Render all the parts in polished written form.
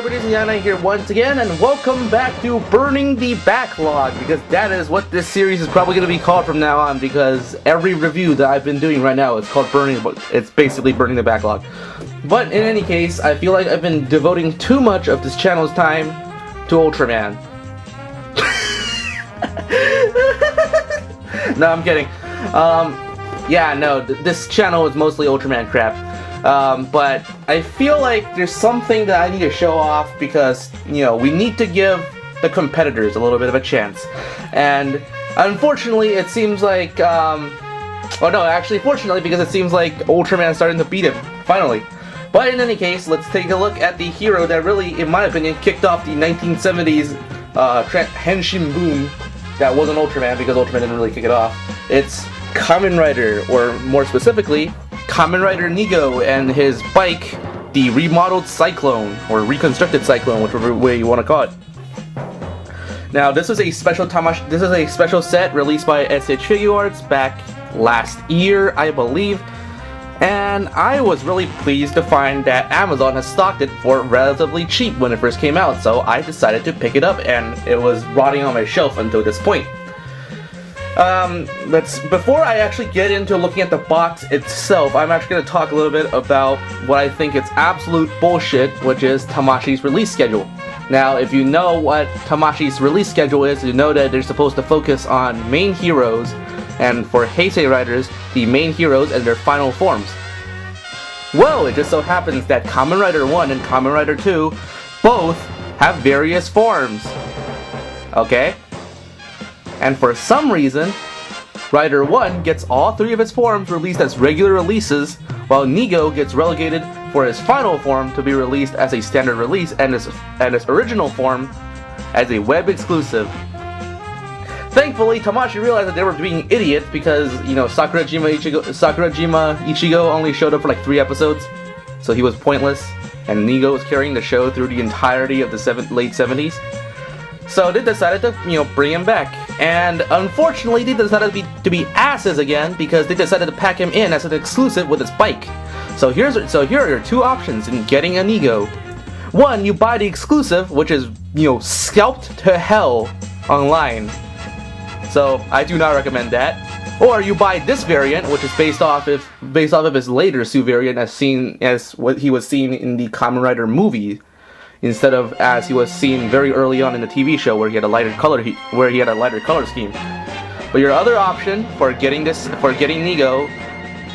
everybody, it's Yana here once again, and welcome back to Burning the Backlog, because that is what this series is probably going to be called from now on, because every review that I've been doing right now is called Burning, it's basically Burning the Backlog. But in any case, I feel like I've been devoting too much of this channel's time to Ultraman. No, I'm kidding. This channel is mostly Ultraman crap. But I feel like there's something that I need to show off because, you know, we need to give the competitors a little bit of a chance. And unfortunately, it seems like, fortunately, because it seems like Ultraman's starting to beat him, finally. But in any case, let's take a look at the hero that really, in my opinion, kicked off the 1970s Henshin boom that wasn't Ultraman, because Ultraman didn't really kick it off. It's Kamen Rider, or more specifically, Kamen Rider Nigo and his bike, the Remodeled Cyclone, or Reconstructed Cyclone, whichever way you want to call it. Now, this is a special set released by SH Figuarts back last year, I believe, and I was really pleased to find that Amazon has stocked it for relatively cheap when it first came out, so I decided to pick it up, and it was rotting on my shelf until this point. Before I actually get into looking at the box itself, I'm actually going to talk a little bit about what I think is absolute bullshit, which is Tamashi's release schedule. Now, if you know what Tamashi's release schedule is, you know that they're supposed to focus on main heroes, and for Heisei Riders, the main heroes and their final forms. Well, it just so happens that Kamen Rider 1 and Kamen Rider 2 both have various forms. Okay? And for some reason, Rider 1 gets all three of its forms released as regular releases, while Nigo gets relegated for his final form to be released as a standard release, and his original form as a web exclusive. Thankfully, Tamashi realized that they were being idiots because, you know, Sakurajima Ichigo only showed up for like 3 episodes, so he was pointless, and Nigo was carrying the show through the entirety of the late 70s. So they decided to, you know, bring him back. And unfortunately, they decided to be asses again because they decided to pack him in as an exclusive with his bike. So here are your 2 options in getting a Nigo. 1, you buy the exclusive, which is, you know, Sculpt to hell online. So I do not recommend that. Or you buy this variant, which is based off of his later Sue variant, as what he was seen in the Kamen Rider movie, instead of as he was seen very early on in the TV show where he had a lighter color scheme. But your other option for getting Nigo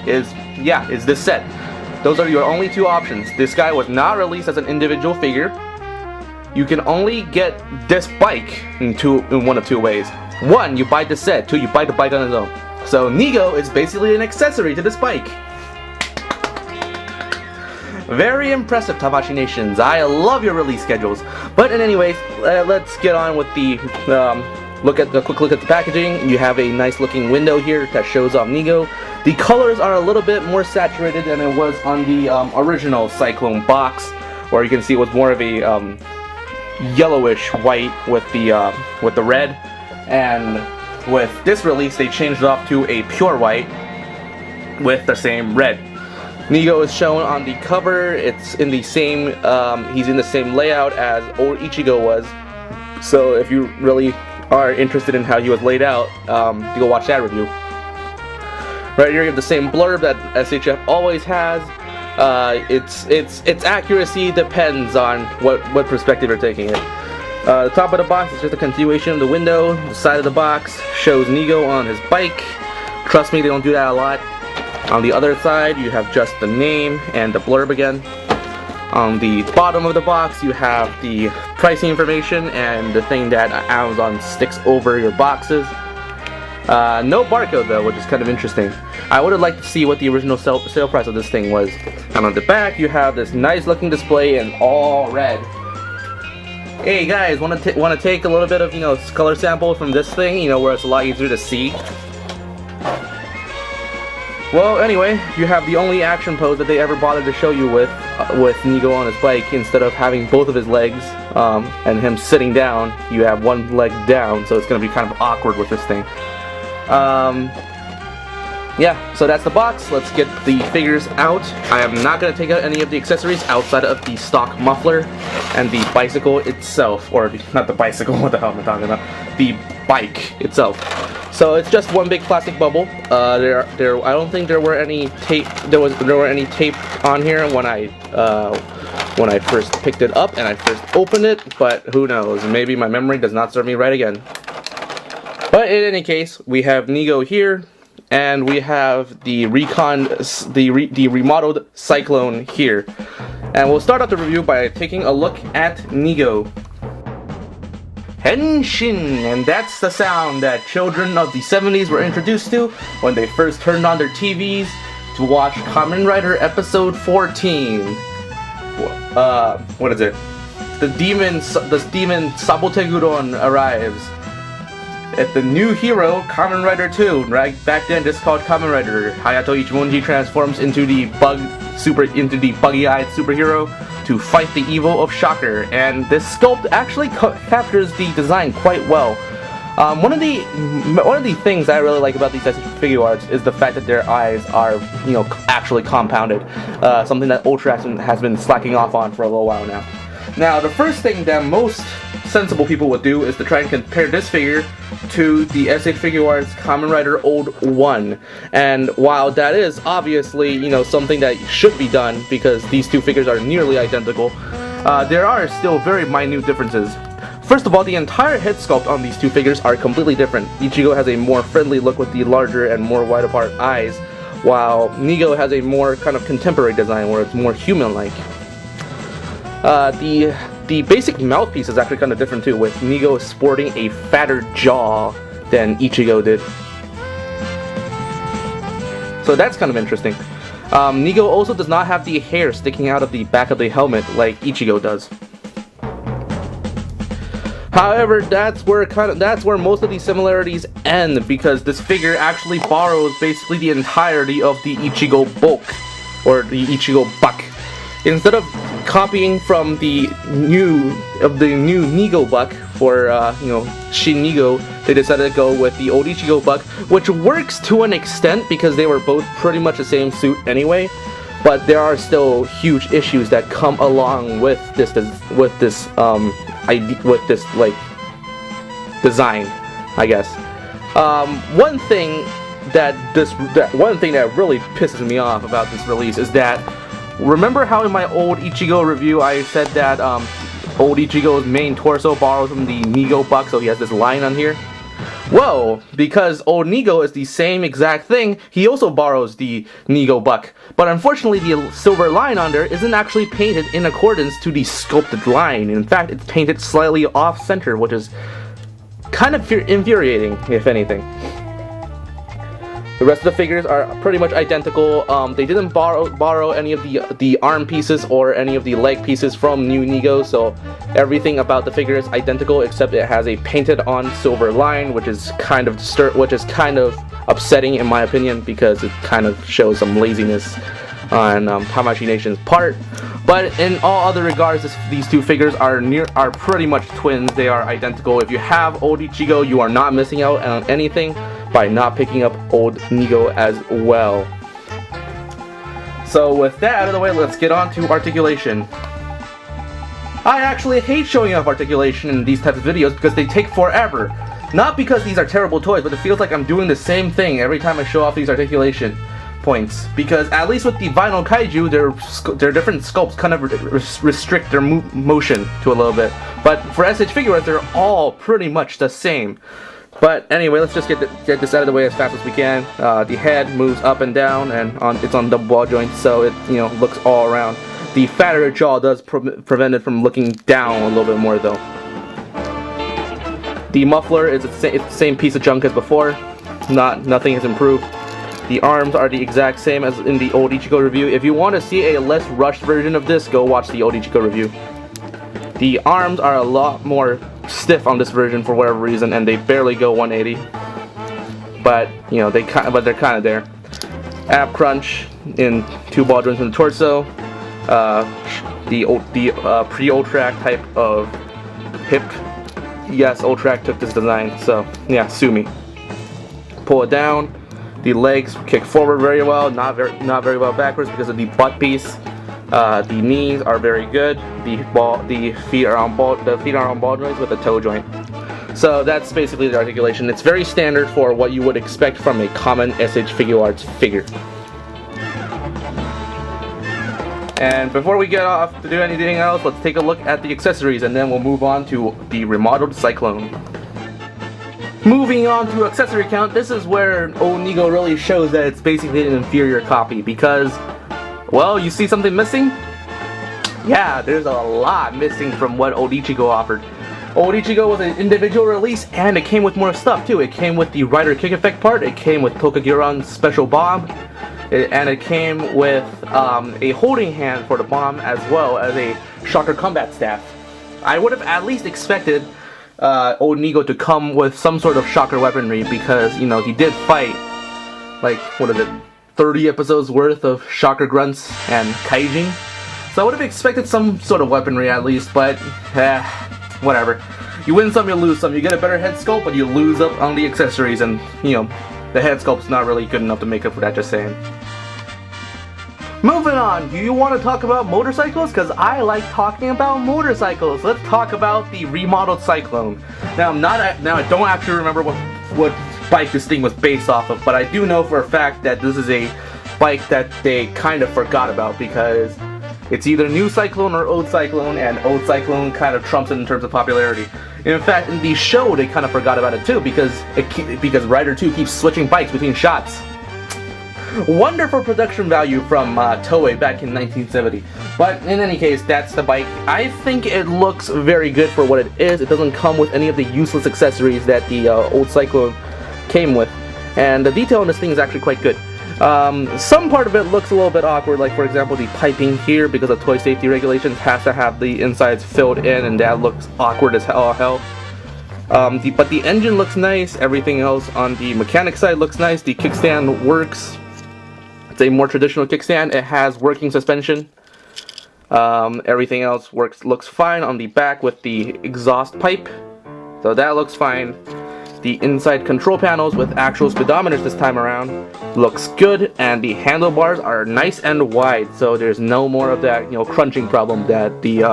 is this set. Those are your only 2 options. This guy was not released as an individual figure. You can only get this bike in one of 2 ways. 1, you buy the set. 2, you buy the bike on its own. So Nigo is basically an accessory to this bike. Very impressive, Tamashi Nations. I love your release schedules. But in any case, let's get on with the quick look at the packaging. You have a nice looking window here that shows off Nigo. The colors are a little bit more saturated than it was on the original Cyclone box, where you can see it was more of a yellowish white with the red. And with this release, they changed it off to a pure white with the same red. Nigo is shown on the cover. It's in the same, he's in the same layout as old Ichigo was. So if you really are interested in how he was laid out, you go watch that review. Right here you have the same blurb that SHF always has. Its accuracy depends on what perspective you're taking it. The top of the box is just a continuation of the window. The side of the box shows Nigo on his bike. Trust me, they don't do that a lot. On the other side, you have just the name and the blurb again. On the bottom of the box, you have the pricing information and the thing that Amazon sticks over your boxes. No barcode though, which is kind of interesting. I would have liked to see what the original sale price of this thing was. And on the back, you have this nice looking display in all red. Hey guys, want to take a little bit of, you know, color sample from this thing, you know, where it's a lot easier to see. Well, anyway, you have the only action pose that they ever bothered to show you with Nigo on his bike. Instead of having both of his legs and him sitting down, you have one leg down, so it's going to be kind of awkward with this thing. yeah, so that's the box. Let's get the figures out. I am not going to take out any of the accessories outside of the stock muffler and the bicycle itself. Or, not the bicycle, what the hell am I talking about? The bike itself. So it's just one big plastic bubble. I don't think there were any tape. There were any tape on here when I first picked it up and I first opened it. But who knows? Maybe my memory does not serve me right again. But in any case, we have Nigo here, and we have the Remodeled Cyclone here. And we'll start out the review by taking a look at Nigo. Henshin, and that's the sound that children of the 70s were introduced to when they first turned on their TVs to watch Kamen Rider episode 14. What is it? The demon Saboteguron arrives. At the new hero, Kamen Rider 2, right back then just called Kamen Rider, Hayato Ichimonji transforms into the buggy-eyed superhero to fight the evil of Shocker, and this sculpt actually captures the design quite well. One of the things I really like about these SH Figuarts is the fact that their eyes are, actually compounded, something that Ultrax has been slacking off on for a little while now. Now, the first thing that most sensible people would do is to try and compare this figure to the SH Figuarts Kamen Rider Old 1. And while that is obviously, something that should be done because these two figures are nearly identical, there are still very minute differences. First of all, the entire head sculpt on these two figures are completely different. Ichigo has a more friendly look with the larger and more wide apart eyes, while Nigo has a more kind of contemporary design where it's more human-like. The basic mouthpiece is actually kind of different too, with Nigo sporting a fatter jaw than Ichigo did. So that's kind of interesting. Nigo also does not have the hair sticking out of the back of the helmet like Ichigo does. However, that's where most of the similarities end, because this figure actually borrows basically the entirety of the Ichigo bulk, or the Ichigo buck. Instead of copying from the new Nigo buck for Shin Nigo, they decided to go with the old Ichigo buck, which works to an extent because they were both pretty much the same suit anyway. But there are still huge issues that come along with this design, I guess. One thing that really pisses me off about this release is that, remember how in my old Ichigo review I said that old Ichigo's main torso borrows from the Nigo buck, so he has this line on here? Well, because old Nigo is the same exact thing, he also borrows the Nigo buck. But unfortunately, the silver line on there isn't actually painted in accordance to the sculpted line. In fact, it's painted slightly off-center, which is kind of infuriating, if anything. The rest of the figures are pretty much identical. They didn't borrow any of the arm pieces or any of the leg pieces from new Nigo, so everything about the figure is identical except it has a painted on silver line, which is kind of upsetting in my opinion, because it kind of shows some laziness on Tamashii Nation's part. But in all other regards, these two figures are pretty much twins. They are identical. If you have old Ichigo, you are not missing out on anything by not picking up old Nigo as well. So with that out of the way, let's get on to articulation. I actually hate showing off articulation in these types of videos because they take forever. Not because these are terrible toys, but it feels like I'm doing the same thing every time I show off these articulation points. Because at least with the vinyl kaiju, their different sculpts kind of restrict their motion to a little bit. But for SH Figuarts, they're all pretty much the same. But anyway, let's just get this out of the way as fast as we can. The head moves up and down, and it's on double ball joints, so it looks all around. The fatter jaw does prevent it from looking down a little bit more, though. The muffler is it's the same piece of junk as before. Nothing has improved. The arms are the exact same as in the old Ichigo review. If you want to see a less rushed version of this, go watch the old Ichigo review. The arms are a lot more stiff on this version for whatever reason, and they barely go 180. But they're kind of there. Ab crunch in 2 ball joints in the torso. The pre-Ultrac type of hip. Yes, Ultrac took this design, so yeah, sue me. Pull it down. The legs kick forward very well, not very well backwards because of the butt piece. The knees are very good. The feet are on ball joints with a toe joint. So that's basically the articulation. It's very standard for what you would expect from a common SH Figuarts figure. And before we get off to do anything else, let's take a look at the accessories and then we'll move on to the Remodeled Cyclone. Moving on to accessory count, this is where old Nigo really shows that it's basically an inferior copy because, well, you see something missing? Yeah, there's a lot missing from what old Ichigo offered. Old Ichigo was an individual release and it came with more stuff too. It came with the Rider kick effect part, it came with Tokagiron's special bomb, and it came with a holding hand for the bomb as well as a shocker combat staff. I would have at least expected old Nigo to come with some sort of shocker weaponry because, you know, he did fight, like, what is it, 30 episodes worth of shocker grunts and kaijin. So I would have expected some sort of weaponry at least, but whatever. You win some, you lose some. You get a better head sculpt, but you lose up on the accessories, and, you know, the head sculpt's not really good enough to make up for that, just saying. Moving on, do you want to talk about motorcycles? Because I like talking about motorcycles. Let's talk about the Remodeled Cyclone. Now, I don't actually remember what bike this thing was based off of, but I do know for a fact that this is a bike that they kind of forgot about because it's either New Cyclone or Old Cyclone, and Old Cyclone kind of trumps it in terms of popularity. In fact, in the show, they kind of forgot about it too because Rider 2 keeps switching bikes between shots. Wonderful production value from Toei back in 1970. But in any case, that's the bike. I think it looks very good for what it is. It doesn't come with any of the useless accessories that the Old Cyclone came with. And the detail on this thing is actually quite good. Some part of it looks a little bit awkward, like for example the piping here, because of toy safety regulations, has to have the insides filled in, and that looks awkward as hell. But the engine looks nice, everything else on the mechanic side looks nice, the kickstand works. It's a more traditional kickstand, it has working suspension. Everything else looks fine on the back with the exhaust pipe, so that looks fine. The inside control panels with actual speedometers this time around looks good, and the handlebars are nice and wide, so there's no more of that, you know, crunching problem that the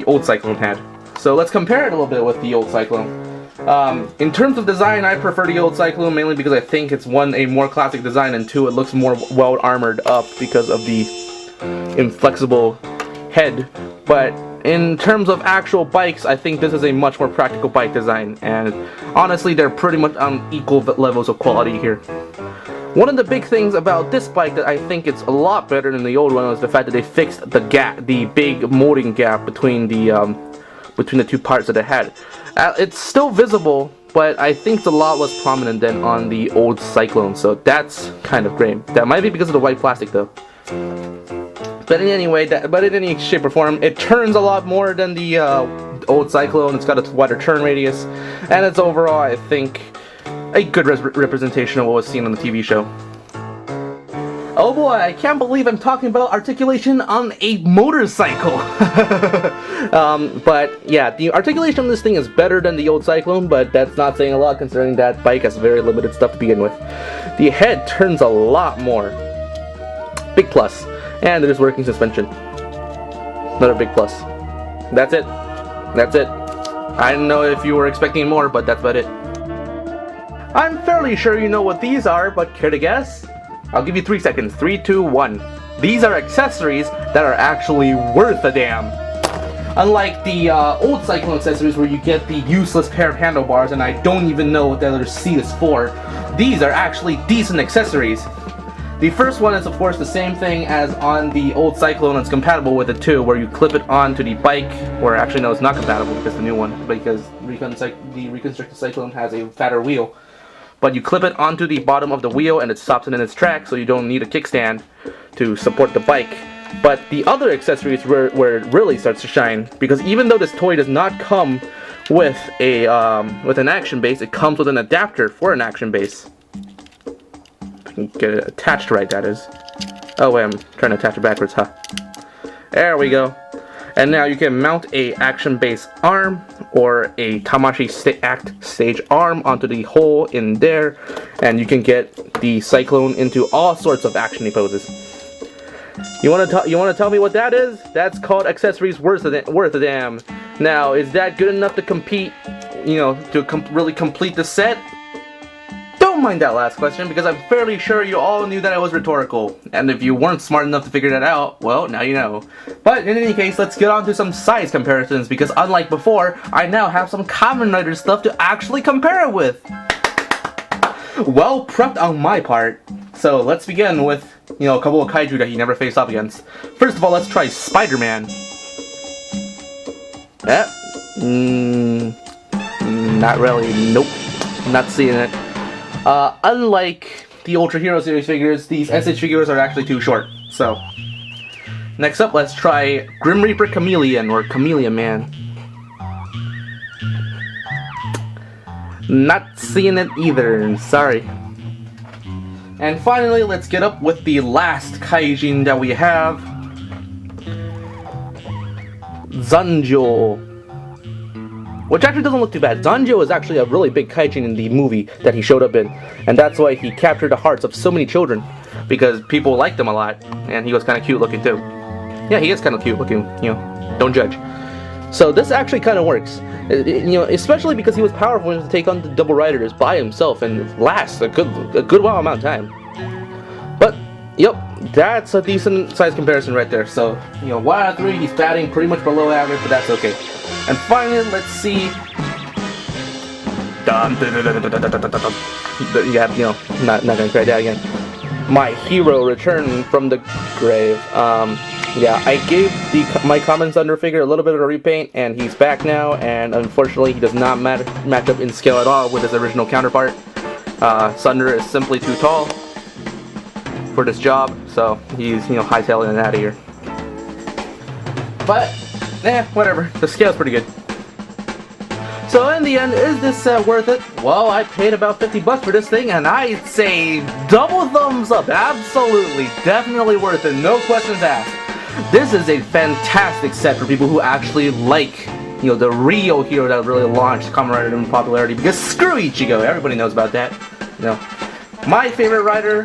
old Cyclone had. So let's compare it a little bit with the old Cyclone. In terms of design, I prefer the old Cyclone mainly because I think it's one, a more classic design, and two, it looks more well armored up because of the inflexible head. But in terms of actual bikes, I think this is a much more practical bike design, and honestly, they're pretty much on equal levels of quality here. One of the big things about this bike that I think it's a lot better than the old one is the fact that they fixed the gap, the big molding gap between the two parts that it had. It's still visible, but I think it's a lot less prominent than on the old Cyclone, so that's kind of great. That might be because of the white plastic though. But in any shape or form, it turns a lot more than the old Cyclone. It's got a wider turn radius, and it's overall, I think, a good representation of what was seen on the TV show. Oh boy, I can't believe I'm talking about articulation on a motorcycle! But yeah, the articulation on this thing is better than the old Cyclone, but that's not saying a lot considering that bike has very limited stuff to begin with. The head turns a lot more. Big plus. And there's working suspension. Another big plus. That's it. That's it. I don't know if you were expecting more, but that's about it. I'm fairly sure you know what these are, but care to guess? I'll give you 3 seconds. 3, 2, 1. These are accessories that are actually worth a damn. Unlike the old Cyclone accessories where you get the useless pair of handlebars and I don't even know what the other seat is for, these are actually decent accessories. The first one is of course the same thing as on the old Cyclone. It's compatible with it too, where you clip it onto the bike, or actually no, it's not compatible because the new one, because the reconstructed Cyclone has a fatter wheel. But you clip it onto the bottom of the wheel and it stops it in its tracks, so you don't need a kickstand to support the bike. But the other accessories where it really starts to shine, because even though this toy does not come with an action base, it comes with an adapter for an action base. If I can get it attached right, that is. Oh wait, I'm trying to attach it backwards, huh? There we go. And now you can mount a action base arm or a Tamashi Act stage arm onto the hole in there, and you can get the Cyclone into all sorts of actiony poses. You want to tell me what that is? That's called Accessories worth a damn. Now, is that good enough to compete, to really complete the set? Don't mind that last question, because I'm fairly sure you all knew that it was rhetorical. And if you weren't smart enough to figure that out, well, now you know. But in any case, let's get on to some size comparisons, because unlike before, I now have some Kamen Rider stuff to actually compare it with. Well prepped on my part. So let's begin with, a couple of kaiju that he never faced off against. First of all, let's try Spider-Man. Not really. Nope. Not seeing it. Unlike the Ultra Hero series figures, these SH figures are actually too short. So, next up, let's try Grim Reaper Chameleon, or Chameleon Man. Not seeing it either, sorry. And finally, let's get up with the last kaijin that we have, Zanjo. Which actually doesn't look too bad. Zanjo is actually a really big kaijin in the movie that he showed up in. And that's why he captured the hearts of so many children. Because people liked him a lot. And he was kind of cute looking too. Yeah, he is kind of cute looking, don't judge. So this actually kind of works. Especially because he was powerful enough to take on the Double Riders by himself and last a good while amount of time. But, yep, that's a decent size comparison right there. So, 1 out of 3, he's batting pretty much below average, but that's okay. And finally, let's see. Yeah, not gonna try that again. My hero returned from the grave. Yeah, I gave my Kamen Thunder figure a little bit of a repaint, and he's back now. And unfortunately, he does not match up in scale at all with his original counterpart. Thunder is simply too tall for this job, so he's hightailing it out of here. But whatever. The scale's pretty good. So in the end, is this set worth it? Well, I paid about 50 bucks for this thing, and I'd say double thumbs up. Absolutely, definitely worth it. No questions asked. This is a fantastic set for people who actually like, the real hero that really launched Kamen Rider in popularity. Because screw Ichigo, everybody knows about that. My favorite rider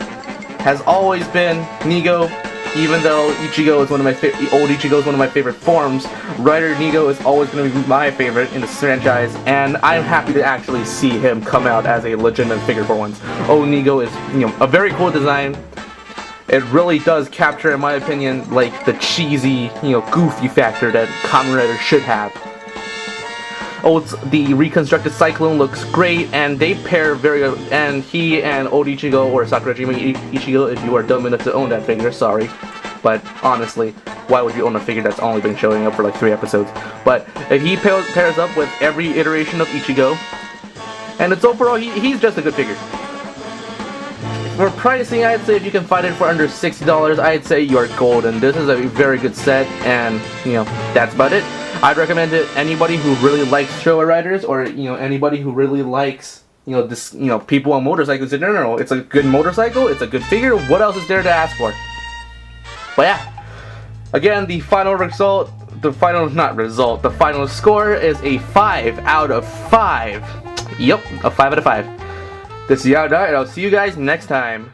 has always been Nigo. Even though Ichigo is old Ichigo is one of my favorite forms, Rider Nigo is always going to be my favorite in this franchise, and I'm happy to actually see him come out as a legitimate figure for once. Old Nigo is, a very cool design. It really does capture, in my opinion, like the cheesy, goofy factor that Kamen Rider should have. The reconstructed Cyclone looks great, and they pair and he and old Ichigo, or Sakurajima Ichigo, if you are dumb enough to own that figure, sorry. But honestly, why would you own a figure that's only been showing up for like 3 episodes? But if he pairs up with every iteration of Ichigo, and it's overall, he's just a good figure. For pricing, I'd say if you can find it for under $60, I'd say you're golden. This is a very good set, and that's about it. I'd recommend it anybody who really likes Showa Riders, or anybody who really likes people on motorcycles in general. It's a good motorcycle, it's a good figure. What else is there to ask for? But yeah, again, the final score is a 5 out of 5. Yep, a 5 out of 5. This is Yaoda, and I'll see you guys next time.